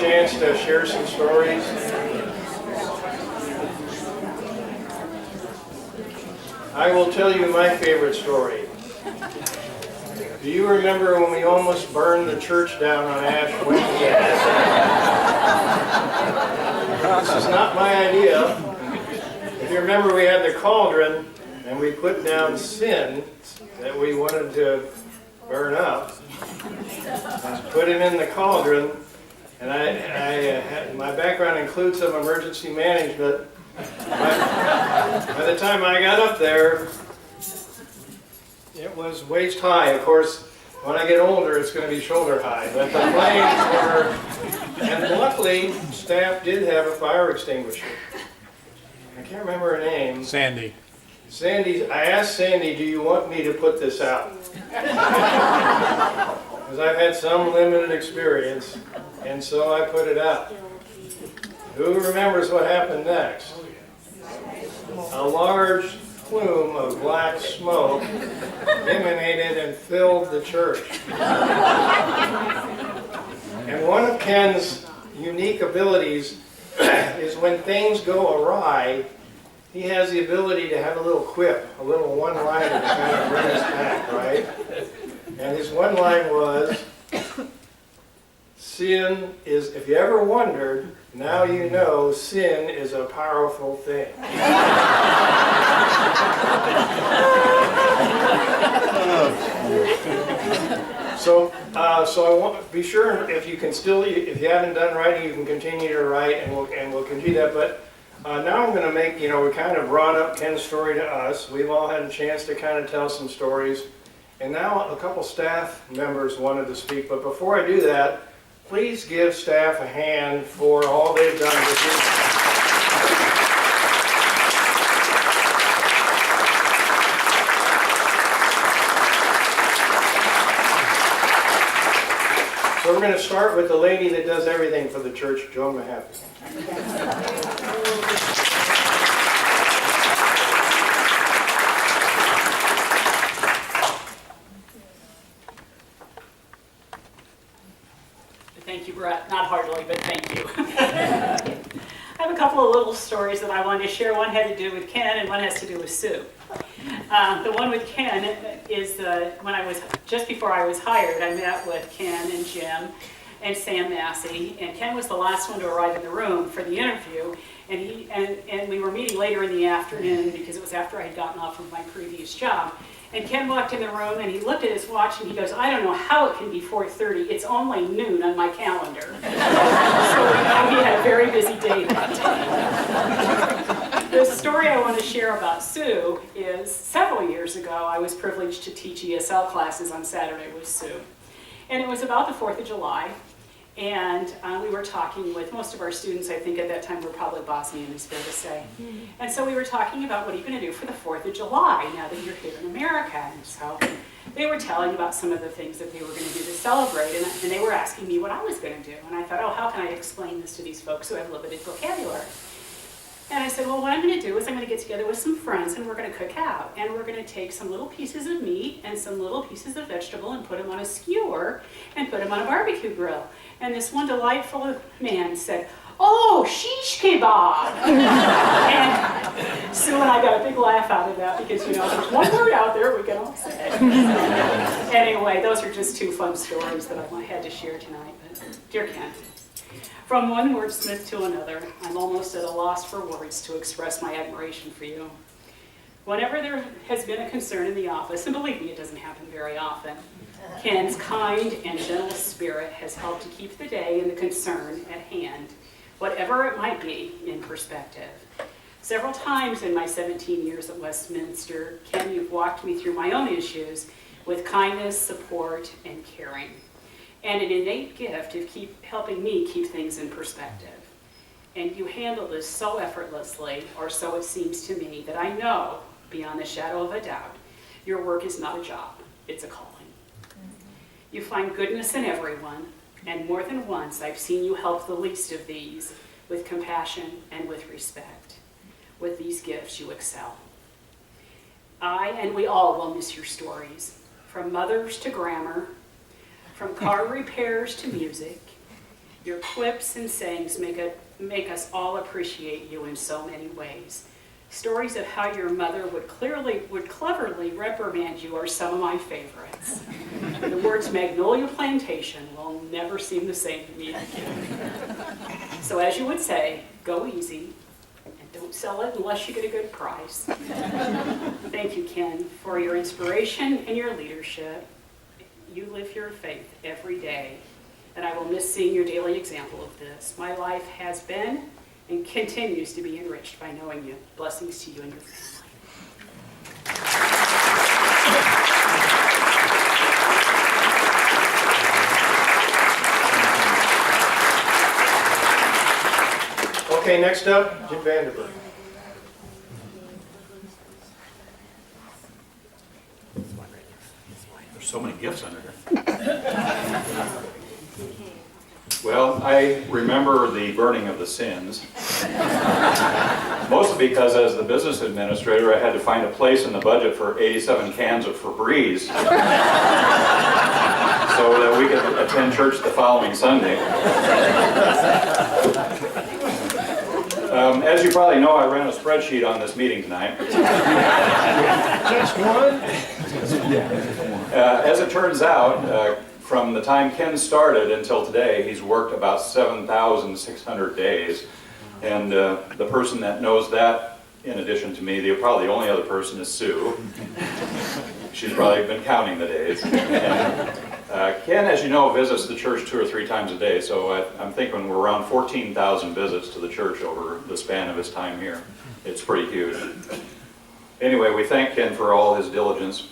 chance to share some stories. I will tell you my favorite story. Do you remember when we almost burned the church down on Ash Wednesday? This is not my idea. If you remember, we had the cauldron, and we put down sin that we wanted to burn up. Put him in the cauldron, and my background includes some emergency management. By the time I got up there, it was waist high. Of course, when I get older, it's going to be shoulder high. But the flames were, and luckily, staff did have a fire extinguisher. I can't remember her name. Sandy. Sandy, I asked Sandy, do you want me to put this out? Because I've had some limited experience, and so I put it out. Who remembers what happened next? A large plume of black smoke emanated and filled the church. And one of Ken's unique abilities is when things go awry, he has the ability to have a little quip, a little one-liner to kind of bring us back, right? And his one line was, sin is, if you ever wondered, now you know sin is a powerful thing. So I want be sure if you can still, if you haven't done writing, you can continue to write, and we'll continue that. But now I'm going to make, we kind of brought up Ken's story to us. We've all had a chance to kind of tell some stories, and now a couple staff members wanted to speak. But before I do that, please give staff a hand for all they've done this week. So we're going to start with the lady that does everything for the church, Joan Mahaffey. Thank you, Brett. Not hardly, but thank you. I have a couple of little stories that I wanted to share. One had to do with Ken, and one has to do with Sue. The one with Ken is when just before I was hired, I met with Ken and Jim and Sam Massey, and Ken was the last one to arrive in the room for the interview, and we were meeting later in the afternoon because it was after I had gotten off of my previous job. And Ken walked in the room and he looked at his watch and he goes, I don't know how it can be 4:30. It's only noon on my calendar. So we had a very busy day that day. The story I want to share about Sue is several years ago, I was privileged to teach ESL classes on Saturday with Sue. And it was about the 4th of July. And we were talking with most of our students, I think at that time were probably Bosnian, it's fair to say. And so we were talking about what are you going to do for the 4th of July now that you're here in America. And so they were telling about some of the things that they were going to do to celebrate. And they were asking me what I was going to do. And I thought, oh, how can I explain this to these folks who have limited vocabulary? And I said, well, what I'm going to do is I'm going to get together with some friends and we're going to cook out. And we're going to take some little pieces of meat and some little pieces of vegetable and put them on a skewer and put them on a barbecue grill. And this one delightful man said, oh, shish kebab. And Sue and I got a big laugh out of that because, there's one word out there we can all say. Anyway, those are just two fun stories that I had to share tonight. But, dear Ken, from one wordsmith to another, I'm almost at a loss for words to express my admiration for you. Whenever there has been a concern in the office, and believe me, it doesn't happen very often, Ken's kind and gentle spirit has helped to keep the day and the concern at hand, whatever it might be, in perspective. Several times in my 17 years at Westminster, Ken, you've walked me through my own issues with kindness, support, and caring, and an innate gift of helping me keep things in perspective. And you handle this so effortlessly, or so it seems to me, that I know, beyond the shadow of a doubt, your work is not a job, it's a calling. You find goodness in everyone, and more than once I've seen you help the least of these with compassion and with respect. With these gifts, you excel. I and we all will miss your stories, from mothers to grammar, from car repairs to music, Your quips and sayings make us all appreciate you in so many ways. Stories of how your mother would cleverly reprimand you are some of my favorites. The words Magnolia Plantation will never seem the same to me again. So as you would say, go easy and don't sell it unless you get a good price. Thank you, Ken, for your inspiration and your leadership. You live your faith every day, and I will miss seeing your daily example of this. My life has been and continues to be enriched by knowing you. Blessings to you and your family. Okay, next up, Jim Vanderburg. There's so many gifts under here. Well, I remember the burning of the sins, mostly because as the business administrator, I had to find a place in the budget for 87 cans of Febreze so that we could attend church the following Sunday. As you probably know, I ran a spreadsheet on this meeting tonight. Just one? As it turns out, from the time Ken started until today, he's worked about 7,600 days. And the person that knows that, in addition to me, probably the only other person is Sue. She's probably been counting the days. And, Ken, as you know, visits the church 2 or 3 times a day, so I'm thinking we're around 14,000 visits to the church over the span of his time here. It's pretty huge. Anyway, we thank Ken for all his diligence.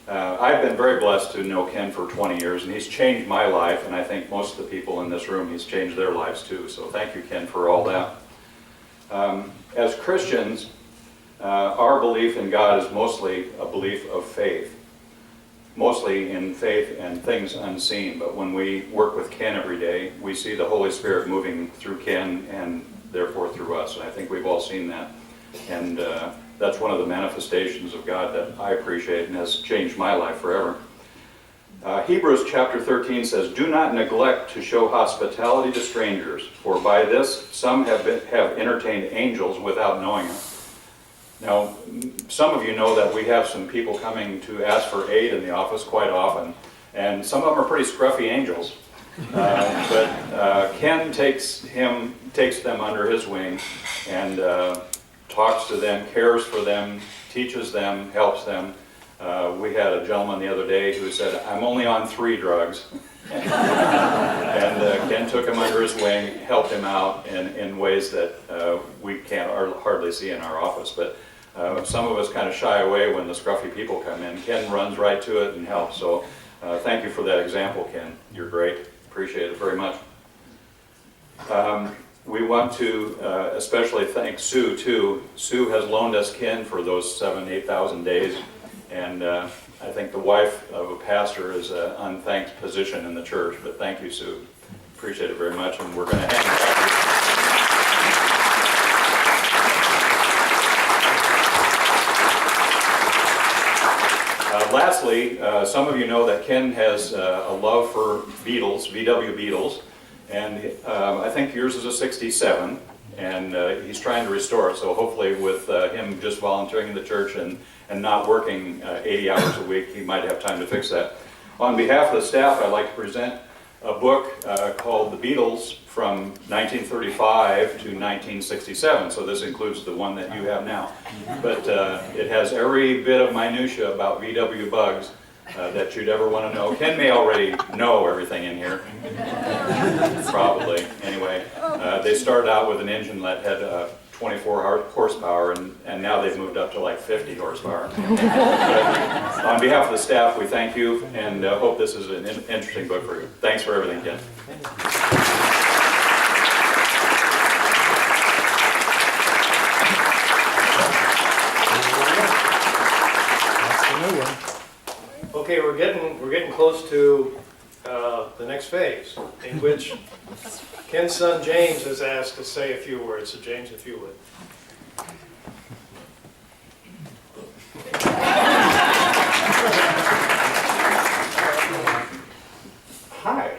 I've been very blessed to know Ken for 20 years, and he's changed my life, and I think most of the people in this room, he's changed their lives too. So thank you, Ken, for all that. As Christians, our belief in God is mostly a belief of faith, mostly in faith and things unseen. But when we work with Ken every day, we see the Holy Spirit moving through Ken and therefore through us. And I think we've all seen that. And that's one of the manifestations of God that I appreciate and has changed my life forever. Hebrews chapter 13 says, "Do not neglect to show hospitality to strangers, for by this some have entertained angels without knowing it." Now, some of you know that we have some people coming to ask for aid in the office quite often, and some of them are pretty scruffy angels. But Ken takes them under his wing and talks to them, cares for them, teaches them, helps them. We had a gentleman the other day who said, "I'm only on 3 drugs." And Ken took him under his wing, helped him out in ways that we can't hardly see in our office. But some of us kind of shy away when the scruffy people come in. Ken runs right to it and helps. So thank you for that example, Ken. You're great. Appreciate it very much. We want to especially thank Sue, too. Sue has loaned us Ken for those 8,000 days. And I think the wife of a pastor is an unthanked position in the church. But thank you, Sue. Appreciate it very much. And we're going to hang it up. Lastly, some of you know that Ken has a love for Beetles, VW Beetles. And I think yours is a 67, and he's trying to restore it. So hopefully with him just volunteering in the church and not working 80 hours a week, he might have time to fix that. On behalf of the staff, I'd like to present a book called The Beatles from 1935 to 1967. So this includes the one that you have now. But it has every bit of minutia about VW bugs that you'd ever want to know. Ken may already know everything in here. Probably. Anyway, they started out with an engine that had 24 horsepower, and now they've moved up to like 50 horsepower. But on behalf of the staff, we thank you and hope this is an interesting book for you. Thanks for everything, Ken. Okay, we're getting close to the next phase, in which Ken's son James has asked to say a few words. So James, if you would. Hi.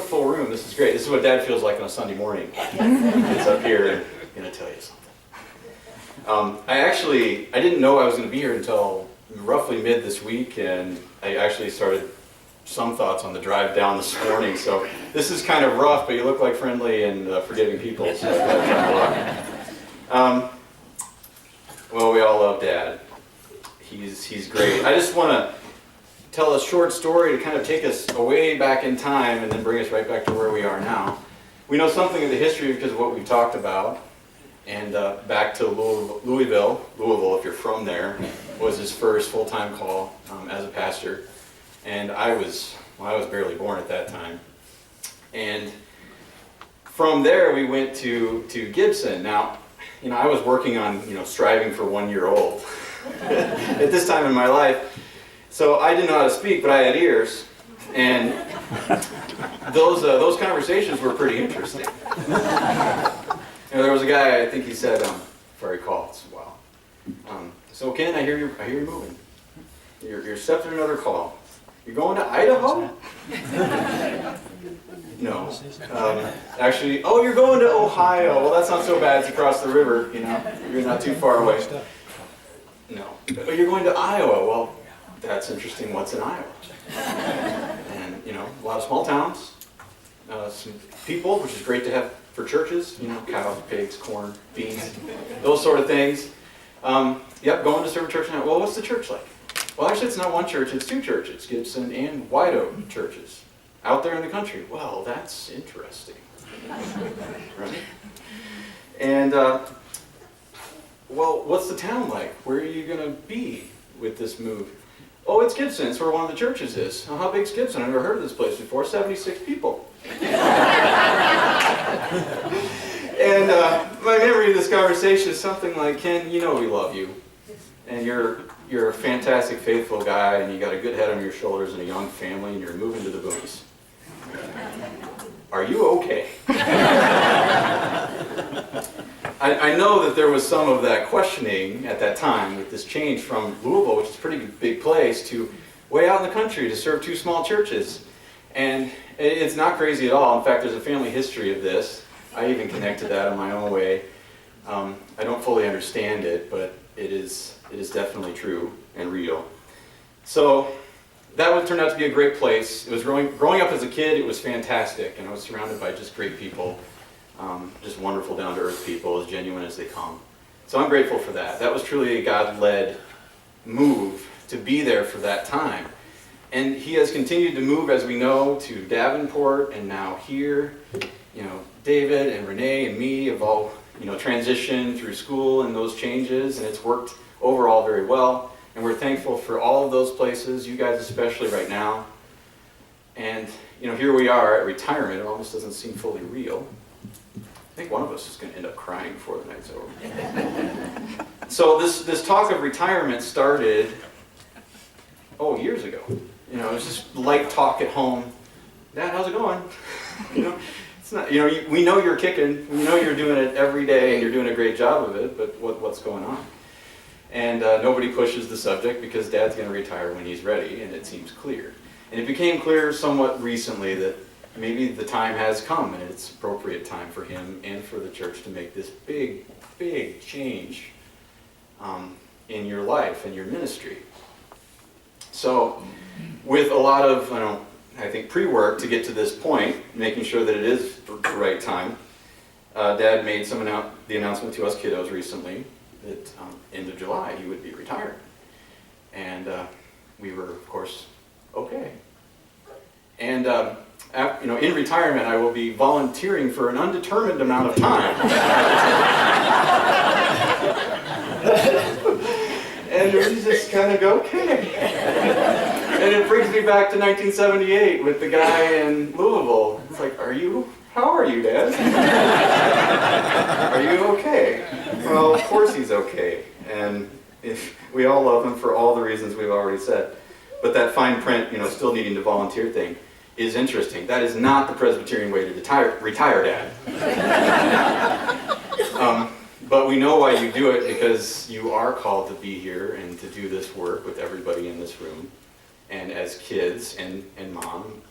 a full room. This is great. This is what Dad feels like on a Sunday morning. It's up here and I'm going to tell you something. I didn't know I was going to be here until roughly mid this week, and I actually started some thoughts on the drive down this morning. So this is kind of rough, but you look like friendly and forgiving people. So well, we all love Dad. He's great. I just want to tell a short story to kind of take us away back in time and then bring us right back to where we are now. We know something of the history because of what we've talked about. And back to Louisville, if you're from there, was his first full-time call as a pastor. And I was barely born at that time. And from there we went to Gibson. Now, I was working on, striving for 1 year old at this time in my life. So I didn't know how to speak, but I had ears. And those conversations were pretty interesting. There was a guy, I think he said, if I recall, it's a while. So Ken, I hear you're moving. You're accepting another call. You're going to Idaho? No. Actually, you're going to Ohio. Well, that's not so bad. It's across the river, You're not too far away. No. But you're going to Iowa. Well, that's interesting. What's in Iowa? And, a lot of small towns. Some people, which is great to have for churches, cows, pigs, corn, beans, those sort of things. Going to serve a church now. Well, what's the church like? Well, actually, it's not one church, it's two churches, Gibson and White Oak churches, out there in the country. Well, that's interesting. Right? And, what's the town like? Where are you going to be with this move? Oh, it's Gibson. It's where one of the churches is. Oh, how big's Gibson? I've never heard of this place before. 76 people. And my memory of this conversation is something like, Ken, we love you. And you're a fantastic, faithful guy, and you got a good head on your shoulders and a young family, and you're moving to the boonies. Are you okay? I know that there was some of that questioning at that time with this change from Louisville, which is a pretty big place, to way out in the country to serve two small churches. And it's not crazy at all. In fact, there's a family history of this. I even connected that in my own way. I don't fully understand it, but it is definitely true and real. So that would turn out to be a great place. It was growing up as a kid, it was fantastic, and I was surrounded by just great people, just wonderful, down-to-earth people, as genuine as they come. So I'm grateful for that. That was truly a God-led move to be there for that time. And he has continued to move, as we know, to Davenport and now here. David and Renee and me have all, transitioned through school and those changes, and it's worked overall very well. And we're thankful for all of those places, you guys especially right now. And, here we are at retirement. It almost doesn't seem fully real. I think one of us is going to end up crying before the night's over. So this talk of retirement started, years ago. It was just light talk at home. Dad, how's it going? It's not. We know you're kicking. We know you're doing it every day, and you're doing a great job of it. But what's going on? And nobody pushes the subject because Dad's going to retire when he's ready, and it seems clear. And it became clear somewhat recently that maybe the time has come, and it's appropriate time for him and for the church to make this big, big change in your life and your ministry. So, with a lot of, I think, pre-work to get to this point, making sure that it is the right time, Dad made the announcement to us kiddos recently that end of July he would be retired. And we were, of course, okay. And in retirement, I will be volunteering for an undetermined amount of time. And we just kind of go, okay. And it brings me back to 1978 with the guy in Louisville. It's like, how are you, Dad? Are you okay? Well, of course he's okay. And we all love him for all the reasons we've already said. But that fine print, still needing to volunteer thing is interesting. That is not the Presbyterian way to retire, Dad. But we know why you do it, because you are called to be here and to do this work with everybody in this room. And as kids and Mom,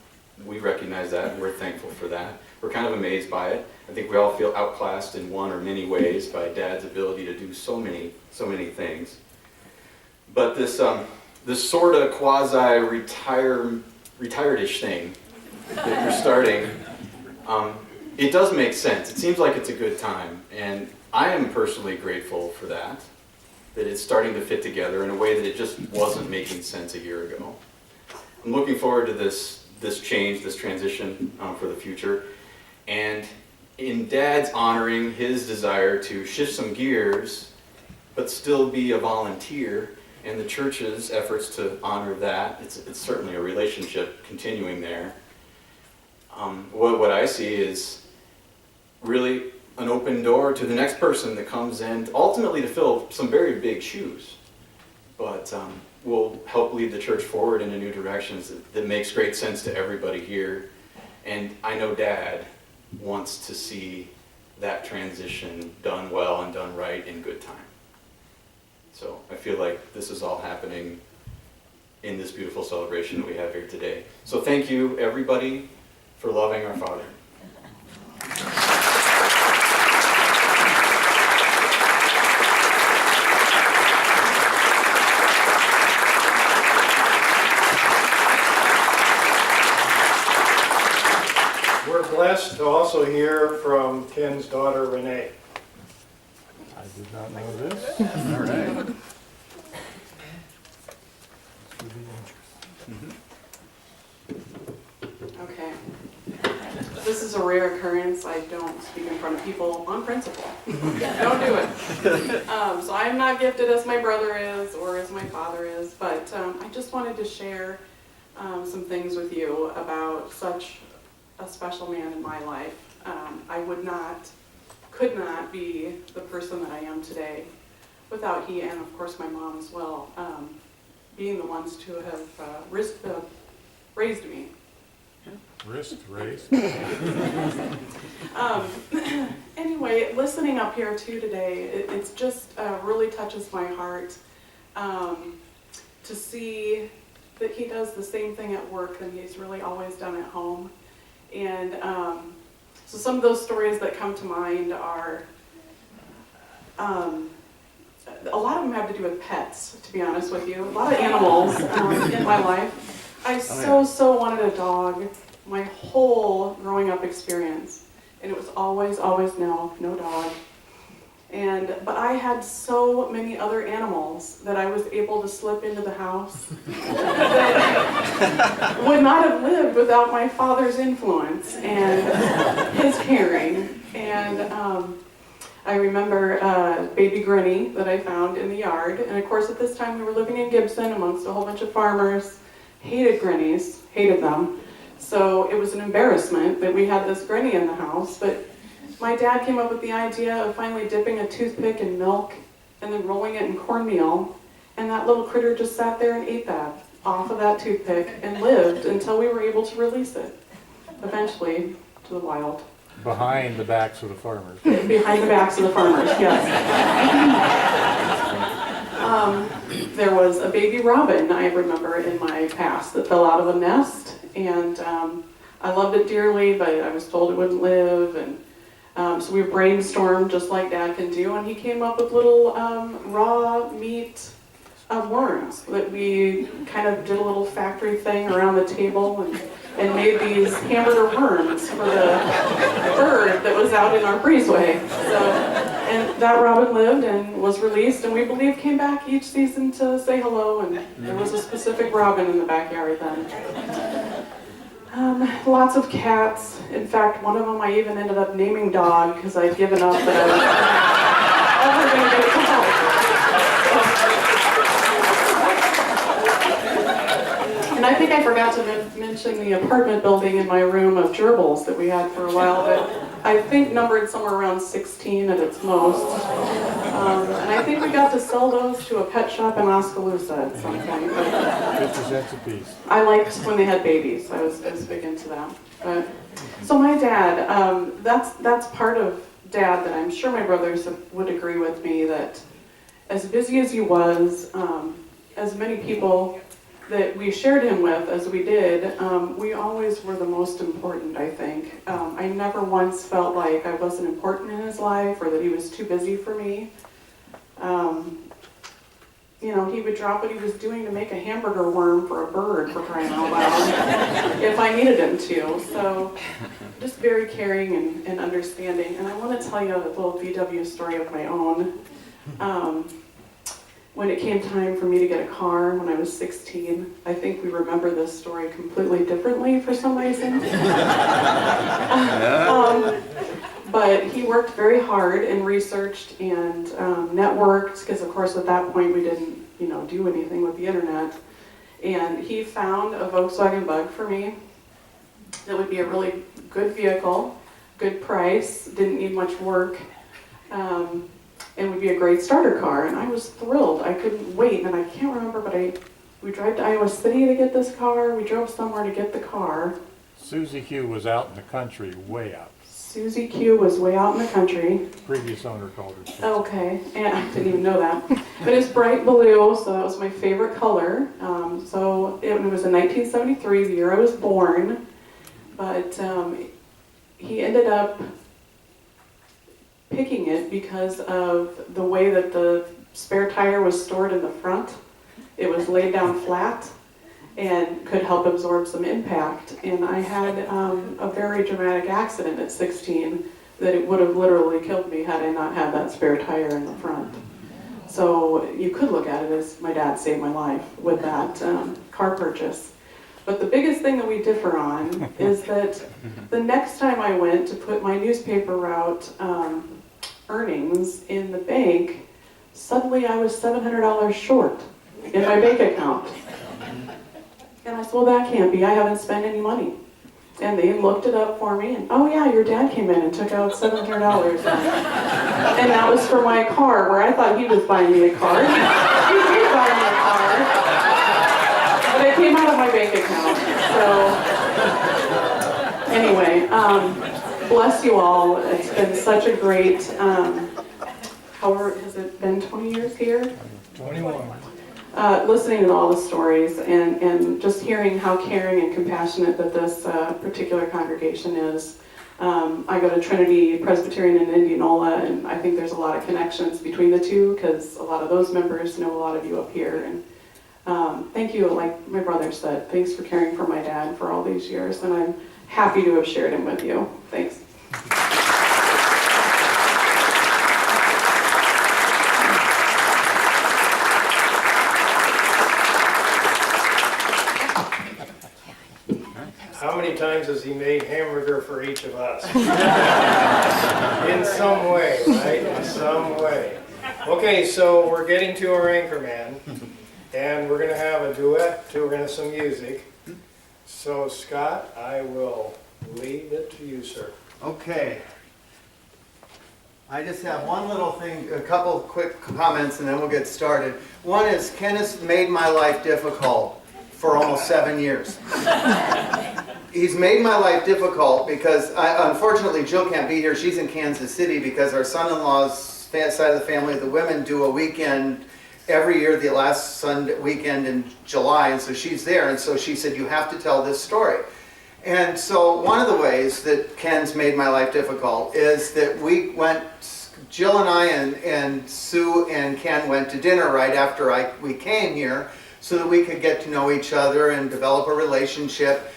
we recognize that, and we're thankful for that. We're kind of amazed by it. I think we all feel outclassed in one or many ways by Dad's ability to do so many things. But this sort of retired-ish thing that you're starting, it does make sense. It seems like it's a good time, and I am personally grateful for that it's starting to fit together in a way that it just wasn't making sense a year ago. I'm looking forward to this change, this transition for the future, and in Dad's honoring his desire to shift some gears, but still be a volunteer, and the church's efforts to honor that, it's certainly a relationship continuing there. What I see is really an open door to the next person that comes in, ultimately to fill some very big shoes, but will help lead the church forward in a new direction that makes great sense to everybody here. And I know Dad wants to see that transition done well and done right in good time. So I feel like this is all happening in this beautiful celebration that we have here today. So thank you, everybody, for loving our Father. We're blessed to also hear from Ken's daughter, Renee. I did not know this. All right. Okay. This is a rare occurrence. I don't speak in front of people on principle. Don't do it. So I'm not gifted as my brother is or as my father is, but I just wanted to share some things with you about such a special man in my life. I could not be the person that I am today without he and of course my mom as well, being the ones to have raised me. Wrist raised. Anyway, listening up here too today, it's just really touches my heart to see that he does the same thing at work that he's really always done at home. And so some of those stories that come to mind are, a lot of them have to do with pets, to be honest with you. A lot of animals in my life. I so wanted a dog my whole growing up experience. And it was always no dog. But I had so many other animals that I was able to slip into the house that would not have lived without my father's influence and his caring. And I remember baby Grinny that I found in the yard. And of course at this time we were living in Gibson amongst a whole bunch of farmers. Hated Grinnies, hated them. So it was an embarrassment that we had this Grinny in the house. But my dad came up with the idea of finally dipping a toothpick in milk and then rolling it in cornmeal, and that little critter just sat there and ate that off of that toothpick and lived until we were able to release it, eventually to the wild. Behind the backs of the farmers. Behind the backs of the farmers, yes. There was a baby robin, I remember, in my past that fell out of a nest, and I loved it dearly, but I was told it wouldn't live, and so we brainstormed just like Dad can do, and he came up with little raw meat worms that we kind of did a little factory thing around the table and made these hamburger worms for the bird that was out in our breezeway. And that robin lived and was released, and we believe came back each season to say hello, and there was a specific robin in the backyard then. Lots of cats. In fact, one of them I even ended up naming Dog because I'd given up that I was ever going to get a cat. And I think I forgot to mention the apartment building in my room of gerbils that we had for a while, but I think numbered somewhere around 16 at its most. And I think we got to sell those to a pet shop in Oskaloosa at some point. 50 cents a piece. I liked when they had babies. I was big into that. But so my dad, that's part of Dad that I'm sure my brothers would agree with me that as busy as he was, as many people that we shared him with as we did, we always were the most important, I think. I never once felt like I wasn't important in his life or that he was too busy for me. You know, he would drop what he was doing to make a hamburger worm for a bird, for crying out loud, if I needed him to. So just very caring and understanding. And I want to tell you a little VW story of my own. When it came time for me to get a car when I was 16, I think we remember this story completely differently for some reason. But he worked very hard and researched and networked, because of course at that point we didn't, do anything with the internet. And he found a Volkswagen Bug for me that would be a really good vehicle, good price, didn't need much work, and would be a great starter car. And I was thrilled. I couldn't wait. And I can't remember, but we drove to Iowa City to get this car. We drove somewhere to get the car. Susie Q was out in the country, way out. Susie Q was way out in the country. Previous owner called her Susie. Okay, and I didn't even know that. But it's bright blue, so that was my favorite color. So it was in 1973, the year I was born. But he ended up picking it because of the way that the spare tire was stored in the front. It was laid down flat and could help absorb some impact. And I had a very dramatic accident at 16 that it would have literally killed me had I not had that spare tire in the front. So you could look at it as my dad saved my life with that car purchase. But the biggest thing that we differ on is that the next time I went to put my newspaper route earnings in the bank, suddenly I was $700 short in my bank account. And I said, well, that can't be. I haven't spent any money. And they looked it up for me, and oh yeah, your dad came in and took out $700. And that was for my car, where I thought he was buying me a car. He did buy me a car. But it came out of my bank account. So anyway, bless you all. It's been such a great, however, has it been 20 years here? 21. Listening to all the stories and just hearing how caring and compassionate that this particular congregation is. I go to Trinity Presbyterian in Indianola, and I think there's a lot of connections between the two because a lot of those members know a lot of you up here. And thank you, like my brother said, thanks for caring for my dad for all these years, and I'm happy to have shared him with you. Thanks. How many times has he made hamburger for each of us? In some way, right? In some way. Okay, so we're getting to our anchor man, and we're going to have a duet to some music. So Scott, I will leave it to you, sir. Okay. I just have one little thing, a couple quick comments, and then we'll get started. One is, Ken has made my life difficult for almost 7 years. He's made my life difficult because, unfortunately, Jill can't be here. She's in Kansas City because our son-in-law's side of the family, the women, do a weekend every year, the last Sunday weekend in July, and so she's there. And so she said, you have to tell this story. And so one of the ways that Ken's made my life difficult is that we went, Jill and I and Sue and Ken went to dinner right after we came here so that we could get to know each other and develop a relationship.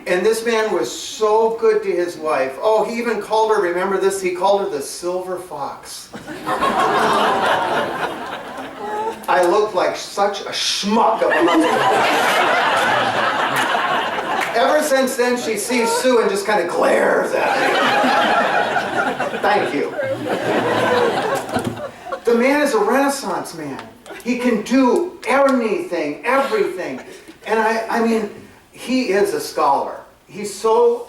And this man was so good to his wife. Oh, he even called her, remember this? He called her the silver fox. I looked like such a schmuck of a husband. Ever since then, she sees Sue and just kind of glares at me. Thank you. The man is a Renaissance man. He can do anything, everything. And I mean, he is a scholar. He's so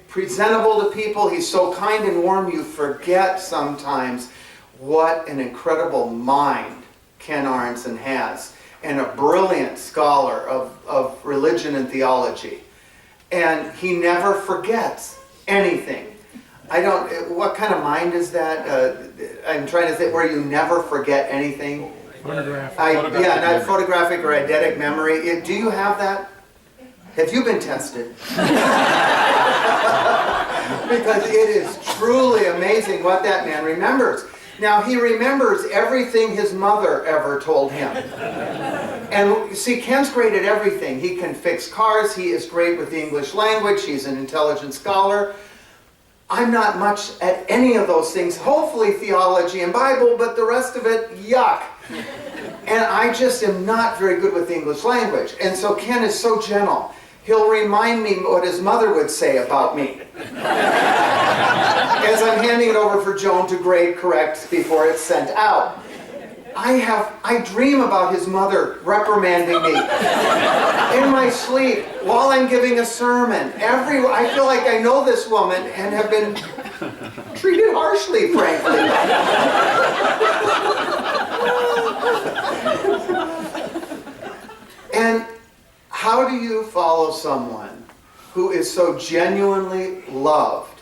presentable to people. He's so kind and warm. You forget sometimes what an incredible mind Ken Aronson has, and a brilliant scholar of religion and theology. And he never forgets anything. What kind of mind is that? I'm trying to think where you never forget anything. Photograph. Yeah, not photographic or eidetic memory. Do you have that? Have you been tested? Because it is truly amazing what that man remembers. Now, he remembers everything his mother ever told him. And see, Ken's great at everything. He can fix cars. He is great with the English language. He's an intelligent scholar. I'm not much at any of those things. Hopefully theology and Bible, but the rest of it, yuck. And I just am not very good with the English language. And so Ken is so gentle. He'll remind me what his mother would say about me. As I'm handing it over for Joan to grade correct before it's sent out. I dream about his mother reprimanding me in my sleep while I'm giving a sermon. I feel like I know this woman and have been treated harshly, frankly. And how do you follow someone who is so genuinely loved?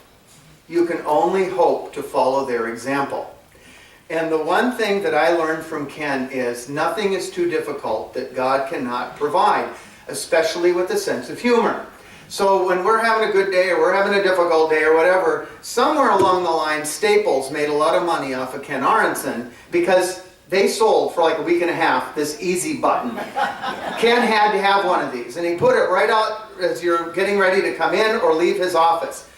You can only hope to follow their example. And the one thing that I learned from Ken is nothing is too difficult that God cannot provide, especially with a sense of humor. So when we're having a good day or we're having a difficult day or whatever, somewhere along the line, Staples made a lot of money off of Ken Aronson because they sold for like a week and a half this easy button. Ken had to have one of these, and he put it right out as you're getting ready to come in or leave his office.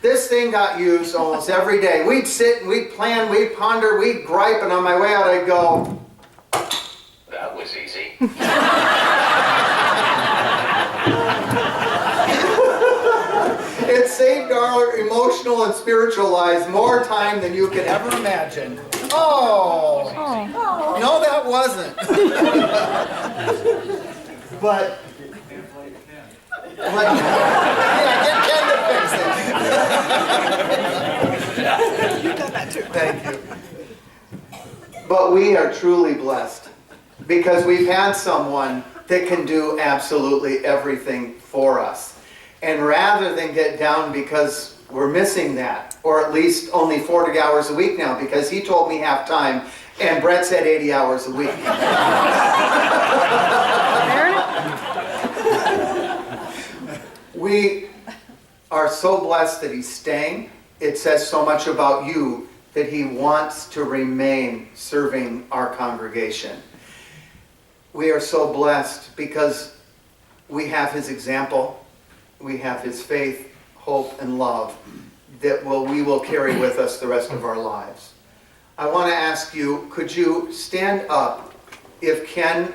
This thing got used almost every day. We'd sit and we'd plan, we'd ponder, we'd gripe, and on my way out I'd go, that was easy. it saved our emotional and spiritual lives more time than you could ever imagine. Oh, no, that wasn't. But, yeah, get Ken to fix it. You've done that too. Thank you. But we are truly blessed because we've had someone that can do absolutely everything for us. And rather than get down because we're missing that, or at least only 40 hours a week now, because he told me half time, and Brett said 80 hours a week. We are so blessed that he's staying. It says so much about you that he wants to remain serving our congregation. We are so blessed because we have his example, we have his faith, hope, and love that we will carry with us the rest of our lives. I want to ask you, could you stand up if Ken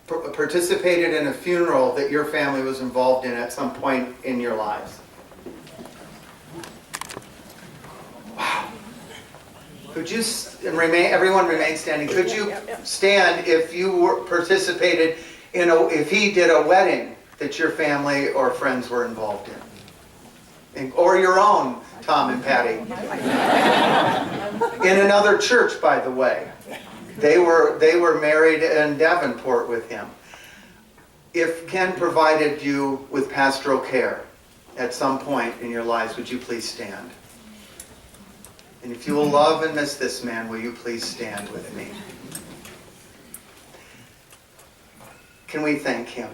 participated in a funeral that your family was involved in at some point in your lives? Wow. Could you, everyone remain standing, could you stand if you participated in if he did a wedding that your family or friends were involved in? Or your own, Tom and Patty. In another church, by the way. They were married in Davenport with him. If Ken provided you with pastoral care at some point in your lives, would you please stand? And if you will love and miss this man, will you please stand with me? Can we thank him?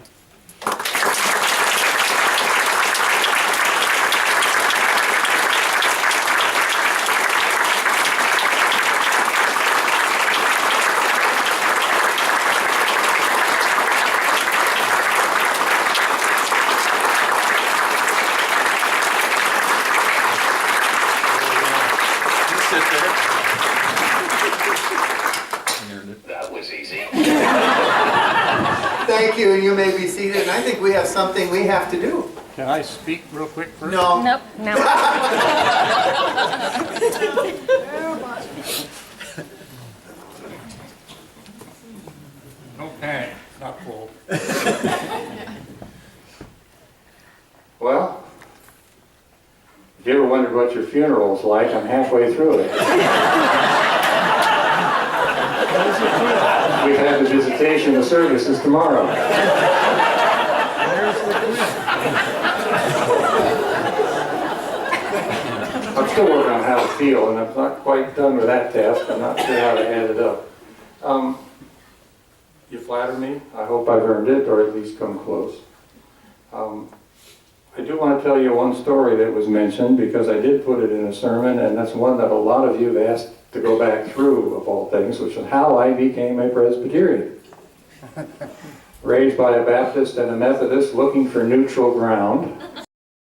That was easy. Thank you, and you may be seated. And I think we have something we have to do. Can I speak real quick first? No. Nope, no. Okay, not full. Well, if you ever wondered what your funeral's like, I'm halfway through it. We've had the visitation of services tomorrow. I'm still working on how to feel, and I'm not quite done with that task. I'm not sure how to add it up. you flatter me. I hope I've earned it, or at least come close. I do want to tell you one story that was mentioned, because I did put it in a sermon, and that's one that a lot of you have asked to go back through, of all things, which is how I became a Presbyterian. Raised by a Baptist and a Methodist, looking for neutral ground.